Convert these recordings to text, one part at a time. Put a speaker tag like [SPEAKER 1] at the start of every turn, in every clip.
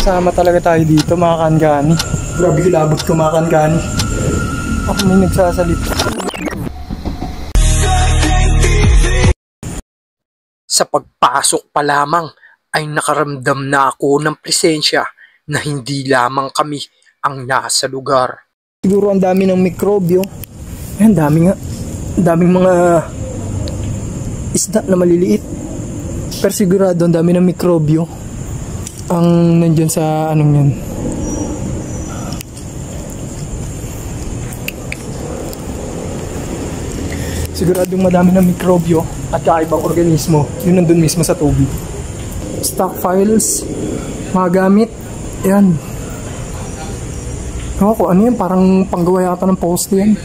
[SPEAKER 1] kasama talaga tayo dito mga kaangani. Grabe kilabot ko mga kaangani. Ako may nagsasalita.
[SPEAKER 2] Sa pagpasok pa lamang ay nakaramdam na ako ng presensya na hindi lamang kami ang nasa lugar.
[SPEAKER 1] Siguro ang dami ng mikrobyo. Ayan, dami nga. Daming mga isda na maliliit. Pero sigurado ang dami ng mikrobyo ang nandyan sa anong yan. Siguradong madami ng mikrobyo at kakaibang organismo yun nandun mismo sa tubig. Stock files, mga gamit, yan. Ako, ano yan? Parang panggawa yata ng post yan.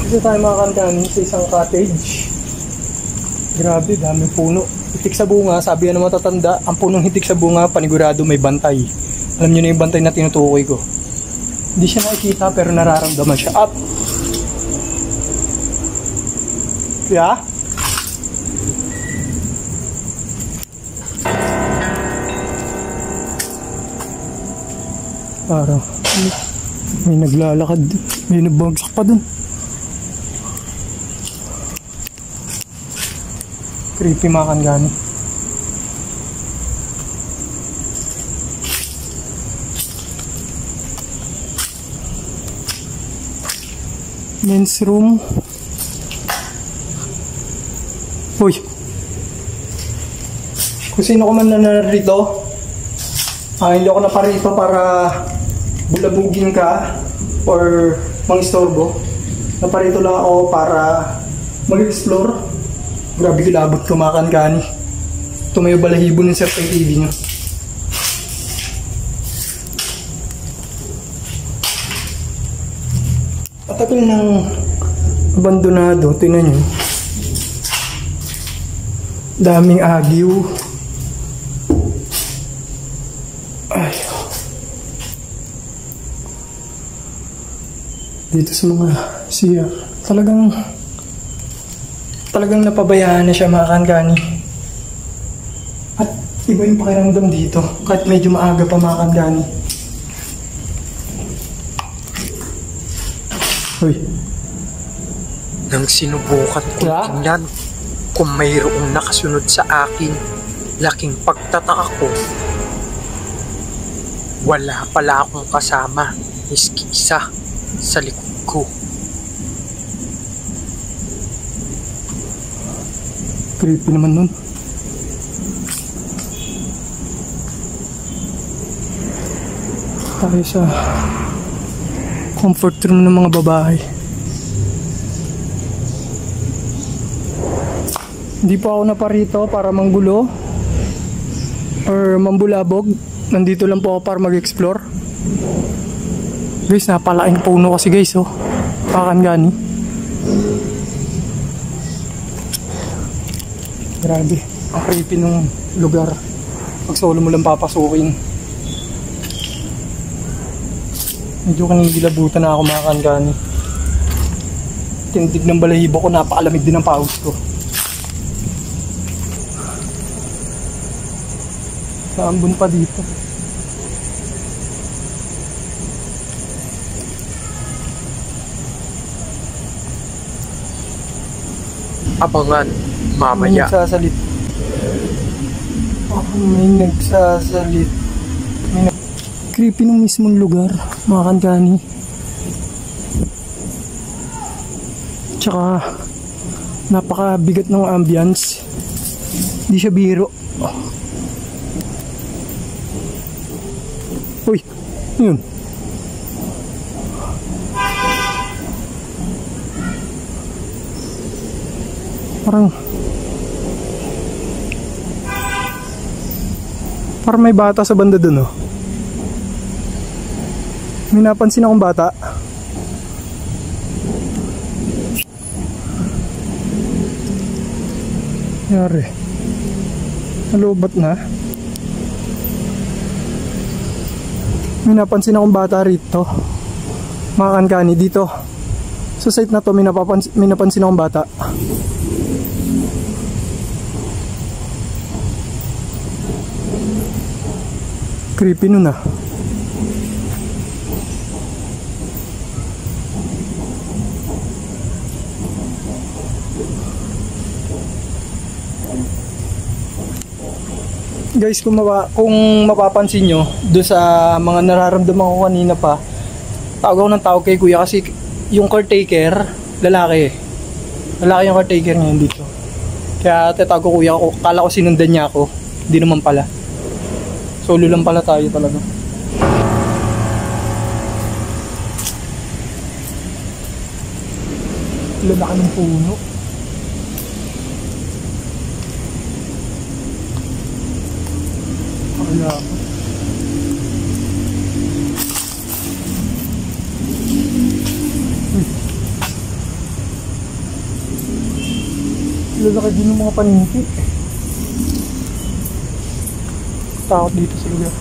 [SPEAKER 1] Kasi tayo mga kaangani sa isang cottage. Grabe, daming puno. Hitik sa bunga, sabi yan ng matatanda, ang punong hitik sa bunga, panigurado may bantay. Alam nyo na yung bantay na tinutukoy ko. Hindi siya nakikita pero nararamdaman siya. Up! Yeah? Parang may naglalakad, may nabagsak pa dun. Creepy mga kaangani. Men's room. Uy, kung sino ko man na narito, hindi ako naparito para bulabugin ka or mangistorbo. Naparito lang ako para mag-explore. Grabe kilabot ko mga kaangani. Tumayo balahibo ng Surfing TV nyo. Patagal ng abandonado, tinan nyo. Daming agiw. Ay. Dito sa mga siya. Talagang napabayaan na siya mga kaangani. At iba yung pakiramdam dito. Kahit medyo maaga pa mga kaangani. Uy.
[SPEAKER 2] Nang sinubukan ko tingnan kung mayroong nakasunod sa akin, laking pagtataka ko. Wala pala akong kasama, miski isa sa likod ko. Creepy naman nun. Tayo sa comfort room ng mga babae. Hindi pa ako naparito para manggulo or mambulabog. Nandito lang po ako para mag-explore. Guys, napalaking puno kasi guys, oh. Kaangani. Grabe, ang creepy nung lugar. Pag solo mo lang papasukin. Medyo kanigilabutan na ako mga kaangani. Tindig ng balahibo ko, napakalamig din ang pawis ko. Naambun pa dito. Abangan mamaya.
[SPEAKER 1] May nagsasalit. May nagsasalit. Creepy ng mismong lugar, mga kaangani. Tsaka napakabigat ng ambience. Hindi siya biro. Uy, yun. Parang may bata sa banda dun, oh. May napansin akong bata. Yari. Nalubat na. May napansin akong bata rito. Mga kaangani dito. Sa site na to may napansin akong bata.
[SPEAKER 2] Creepy nun ah. Guys, kung mapapansin nyo, doon sa mga nararamdaman ko kanina pa, tawag ako ng tawag kay kuya kasi yung caretaker, lalaki. Lalaki yung caretaker ngayon dito. Kaya tatawag ko kuya ko, kala ko sinundan niya ako. Hindi naman pala. Solo lang pala tayo talaga. Lalaki ng puno. Wala. Lalaki din ng mga paninti. Takot dito sa lugar.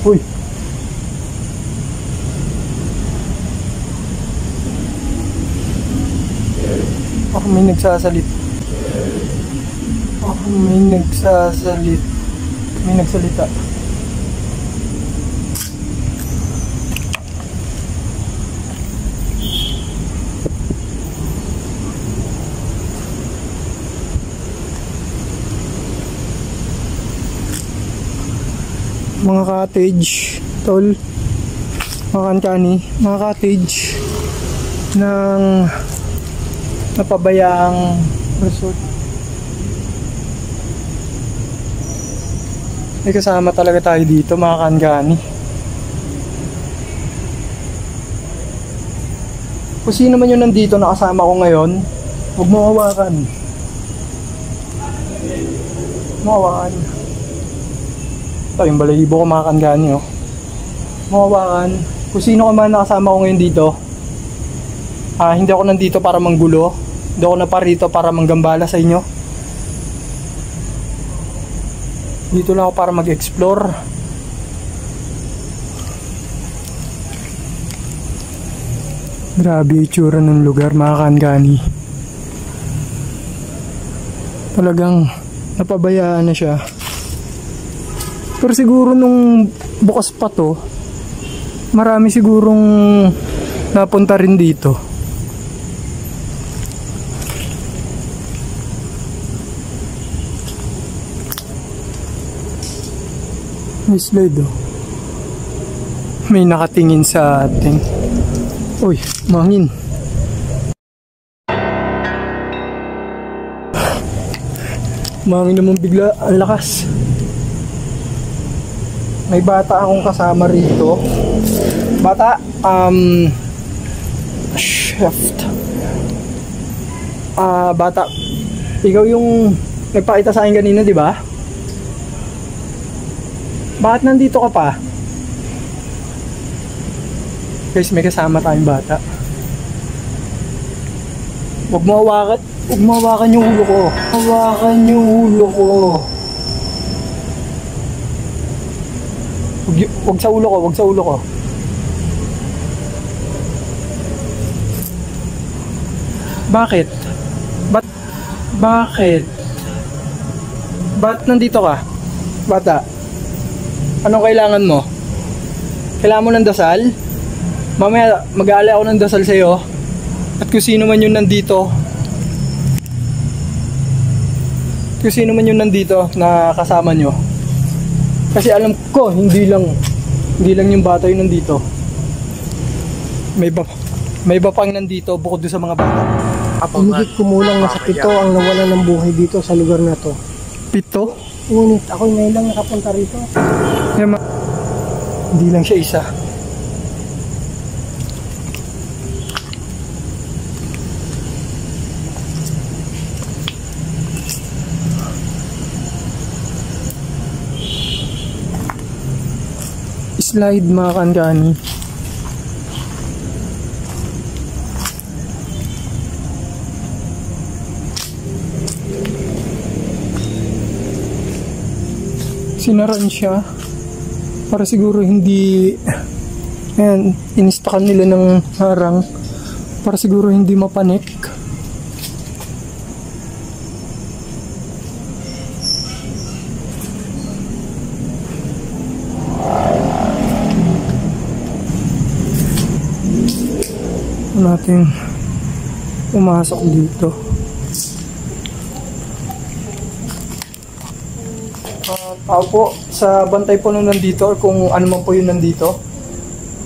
[SPEAKER 2] Uy! Ako may nagsasalit. Ako may nagsasalit. May nagsalita. Mga cottage, tol, mga kankani, mga cottage ng napabayaang resort. May kasama talaga tayo dito, mga kankani. Kung sino man yun nandito nakasama ko ngayon, huwag mo hawakan. Mahawakan. Ito yung balahibo ko, mga kankani, oh. Mahawakan. Kung sino ka man nakasama ko ngayon dito, hindi ako nandito para manggulo. Hindi ako naparito para manggambala sa inyo. Dito lang ako para mag-explore. Grabe yung itsura ng lugar, mga kankani. Talagang napabayaan na siya. Pero siguro nung bukas pa to, marami sigurong napunta rin dito. May slide oh. May nakatingin sa atin. Uy, mangin. Mangin naman bigla, ang lakas. May bata akong kasama rito. Bata, shift. Bata, ikaw yung nagpakita sa akin kanina, di ba? Bakit nandito ka pa? Guys, may kasama tayong bata. Huwag mo hawakan yung ulo ko. Hawakan yung ulo ko. Huwag sa ulo ko, huwag sa ulo ko. Bakit? Bakit? Ba't nandito ka? Bata? Anong kailangan mo? Kailangan mo ng dasal? Mamaya mag-aalay ako ng dasal sa'yo. At kung sino man yun nandito, na kasama nyo. Kasi alam ko, hindi lang yung bata yun nandito. May iba pang nandito bukod doon sa mga bata.
[SPEAKER 3] Hindi kumulang na sa 7 ang nawalan ng buhay dito sa lugar na to.
[SPEAKER 2] 7?
[SPEAKER 3] Ngunit ako ngayon lang nakapunta rito.
[SPEAKER 2] Hindi lang siya isa. Slide, mga kankani. Sinaraan siya para siguro hindi, ayan, inistakan nila ng harang para siguro hindi mapanik. natin pumasok dito. Tao po, sa bantay po nung nandito or kung ano man po yun nandito,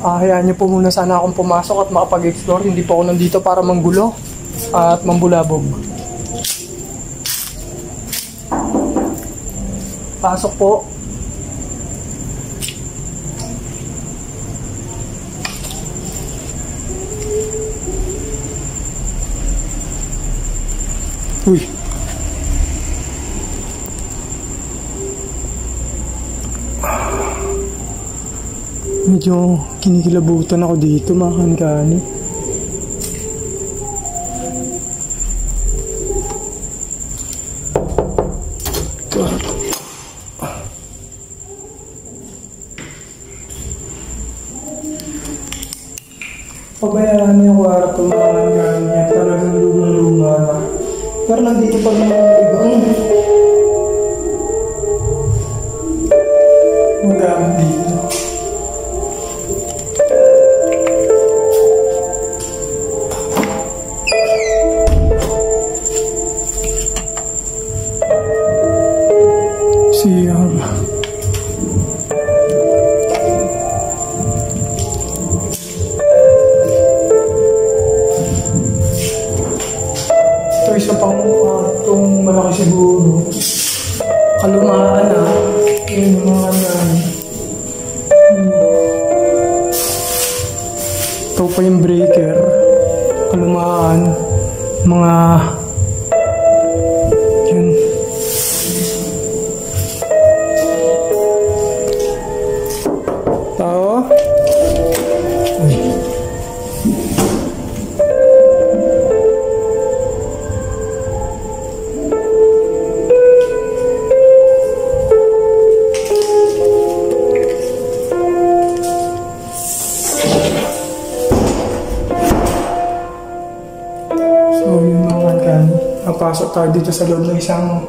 [SPEAKER 2] hayaan niyo po muna sana akong pumasok at makapag-explore. Hindi po ako nandito para manggulo at mambulabog. Pasok po. Uy. Medyo kinikilabutan ako dito, mga kankani. Pabayaan niyo yung kwarto, mga kankani. Talagang luma-luma na. Pero nandito pa naman yung ibang magamit dito. CR. Ito isa pang itong malaki siguro. Kalumaan na. Yung mga ito pa yung breaker. Kalumaan. Mga yun. Tao. Uy. Napasok tayo dito sa loob ng isang,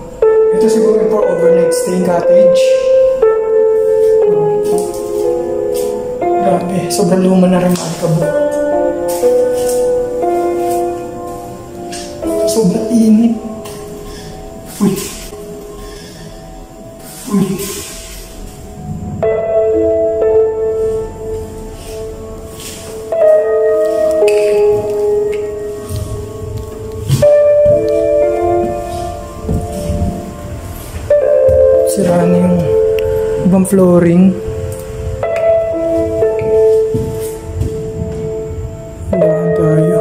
[SPEAKER 2] ito siguro for overnight staying cottage. Grabe, sobrang luma na rin mga kabo. Sobrang init. Uy. Uy. Sira na yung ibang flooring. Dahan tayo.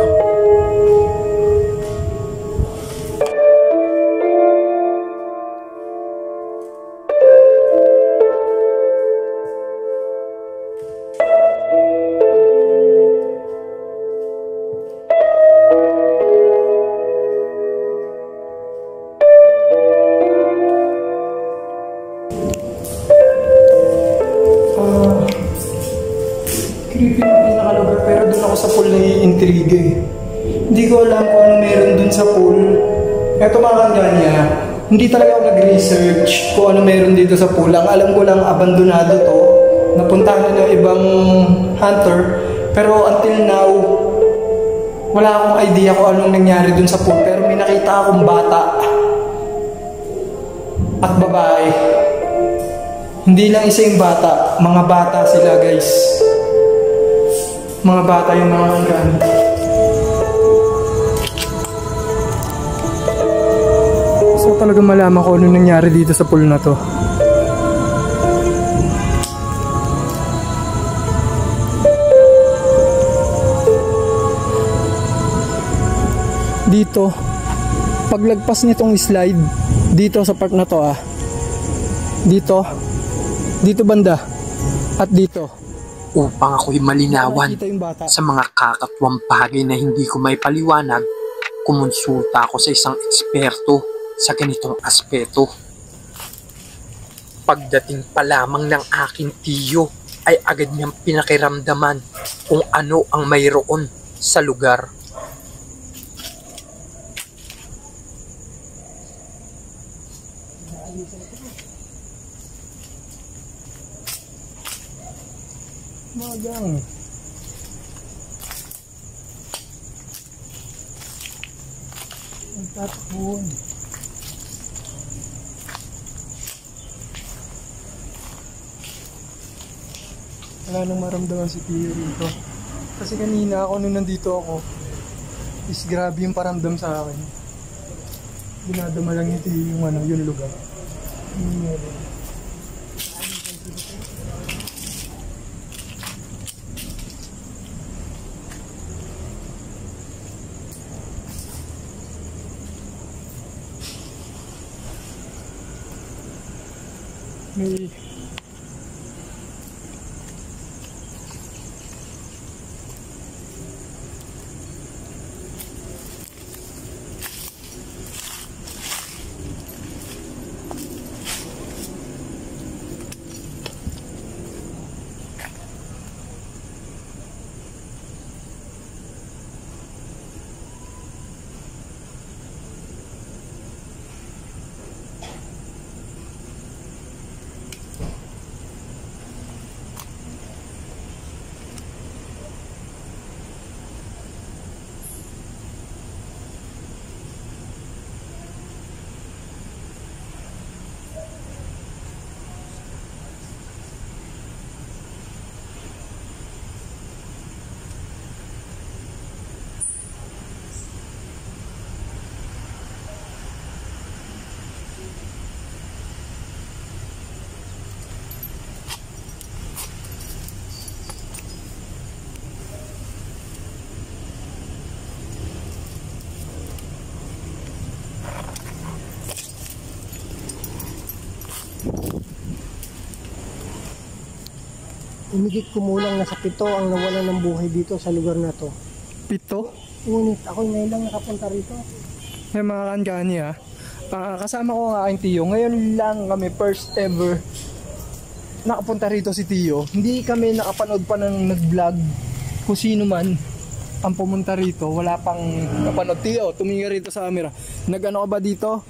[SPEAKER 2] Creepy na pinakalugar, pero doon ako sa pool nai-intrigue eh. Hindi ko alam kung ano meron doon sa pool. Eto mga kanya, hindi talaga ako nag-research kung ano meron dito sa pool. Ang alam ko lang, abandonado to. Napuntahan na ng ibang hunter. Pero until now, wala akong idea kung anong nangyari doon sa pool. Pero may nakita akong bata at babae. Hindi lang isa yung bata, mga bata sila guys. Mga bata yung mga hanggan. So talaga malaman ko ano nangyari dito sa pool na to. Dito, paglagpas nitong slide, dito sa part na to dito banda, at dito.
[SPEAKER 4] Upang ako'y malinawan sa mga kakatwang bagay na hindi ko may paliwanag, kumonsulta ako sa isang eksperto sa ganitong aspeto. Pagdating pa lamang ng aking tiyo ay agad niyang pinakiramdaman kung ano ang mayroon sa lugar.
[SPEAKER 2] Magang.
[SPEAKER 3] Tatakbuhan.
[SPEAKER 2] Wala nang maramdaman si Tio rito. Kasi kanina ako nung nandito ako, is grabe yung paramdam sa akin. Dinadama lang ni Tio yung lugar. May
[SPEAKER 3] Umigit kumulang na sa 7 ang nawalan ng buhay dito sa lugar na to.
[SPEAKER 2] 7?
[SPEAKER 3] Ngunit ako ngayon lang nakapunta rito.
[SPEAKER 2] May mga kankani ha. Kasama ko ang aking Tio. Ngayon lang kami first ever nakapunta rito si Tio. Hindi kami nakapanood pa ng nag-vlog kung sino man ang pumunta rito. Wala pang napanood. Tio, tumingin rito sa camera. Nag-ano ka ba dito?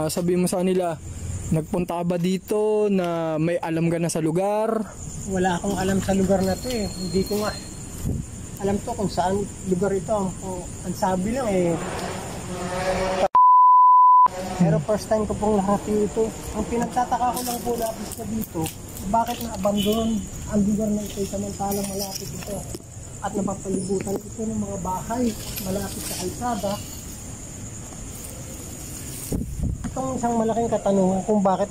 [SPEAKER 2] Sabihin mo sa kanila, nagpunta ka ba dito na may alam ka na sa lugar?
[SPEAKER 3] Wala akong alam sa lugar na to eh. Hindi ko nga alam to kung saan lugar ito. Ang sabi lang eh. Pero first time ko pong narating ito. Ang pinagtataka ko lang po lapis na dito, bakit na-abandon ang lugar na ito samantalang malapit ito at napapalibutan ito ng mga bahay malapit sa kalsada. Itong isang malaking katanungan kung bakit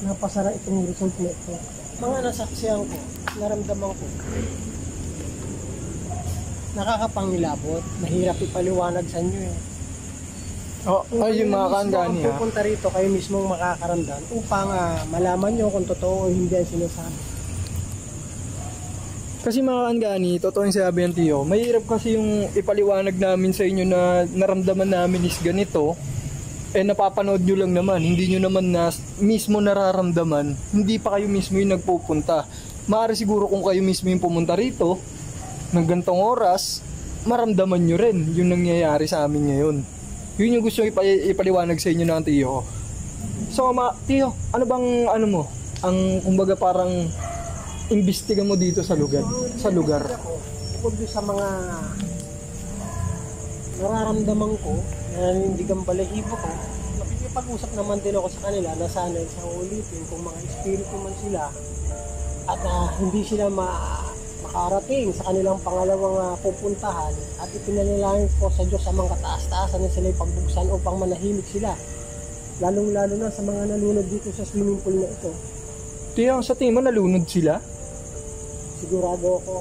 [SPEAKER 3] napasara itong result na ito. Mga nasaksiyan ko, naramdaman ko, nakakapangilabot, mahirap ipaliwanag sa inyo eh.
[SPEAKER 2] Ay, yung mga kankani ha.
[SPEAKER 3] Pupunta rito, kayo mismong makakaramdam upang malaman nyo kung totoo o hindi ang sinasabi.
[SPEAKER 2] Kasi mga kankani, totoo yung sinabi ng Tio, mahirap kasi yung ipaliwanag namin sa inyo na naramdaman namin is ganito. Napapanood nyo lang naman, hindi nyo naman mismo nararamdaman, hindi pa kayo mismo yung nagpupunta. Maaari siguro kung kayo mismo yung pumunta rito, ng gantong oras, maramdaman nyo rin yung nangyayari sa amin ngayon. Yun yung gusto ipaliwanag sa inyo ng Tio. So, Tio, ano bang, ang kumbaga parang imbestiga mo dito sa lugar?
[SPEAKER 3] Bukod sa mga nararamdaman ko, nanindigang balahibo ko, nakikipag-usap naman din ako sa kanila na sana isang ulitin kung mga espiritu man sila at hindi sila makarating sa kanilang pangalawang pupuntahan at ipinalalain ko sa Diyos sa mga kataas-taasan na sila pagbuksan upang manahimik sila, lalong-lalo na sa mga nalunod dito sa swimming pool na ito.
[SPEAKER 2] Tio, sa tingin mo nalunod sila?
[SPEAKER 3] Sigurado ako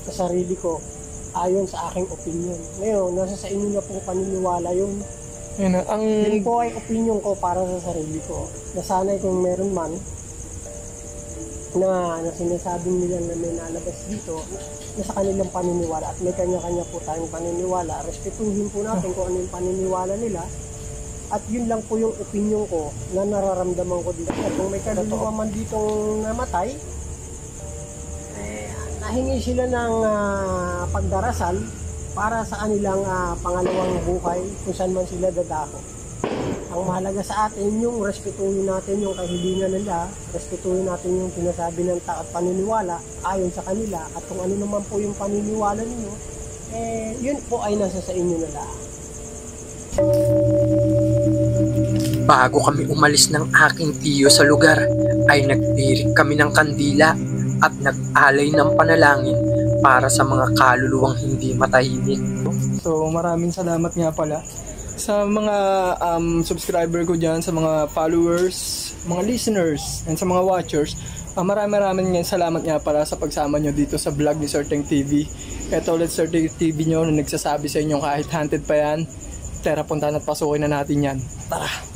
[SPEAKER 3] sa sarili ko ayon sa aking opinion. Ngayon, nasa sa inyo na pong paniniwala yun. Yun po ay opinion ko para sa sarili ko. Nasanay kung meron man na sinasabing nila na may nalabas dito na sa kanilang paniniwala at may kanya-kanya po tayong paniniwala. Respetuhin po natin kung ano yung paniniwala nila at yun lang po yung opinion ko na nararamdaman ko dito. At kung may kaluluwa man ditong namatay, nahingi sila ng pagdarasal para sa kanilang pangalawang buhay kung saan man sila dadako. Ang mahalaga sa atin yung respetuhin natin yung kahilingan nila, respetuhin natin yung sinasabi ng tao at paniniwala ayon sa kanila at kung ano naman po yung paniniwala ninyo, yun po ay nasa sa inyo na lang.
[SPEAKER 4] Bago kami umalis ng aking tiyo sa lugar, ay nagtirik kami ng kandila at nag-alay ng panalangin para sa mga kaluluwang hindi matahimik.
[SPEAKER 2] So maraming salamat nga pala sa mga subscriber ko dyan, sa mga followers, mga listeners, and sa mga watchers. Maraming salamat nga pala sa pagsama nyo dito sa vlog ni Sir Teng TV. Ito ulit Sir Teng TV nyo na nagsasabi sa inyo kahit haunted pa yan, tara puntahan at pasukin na natin yan. Tara!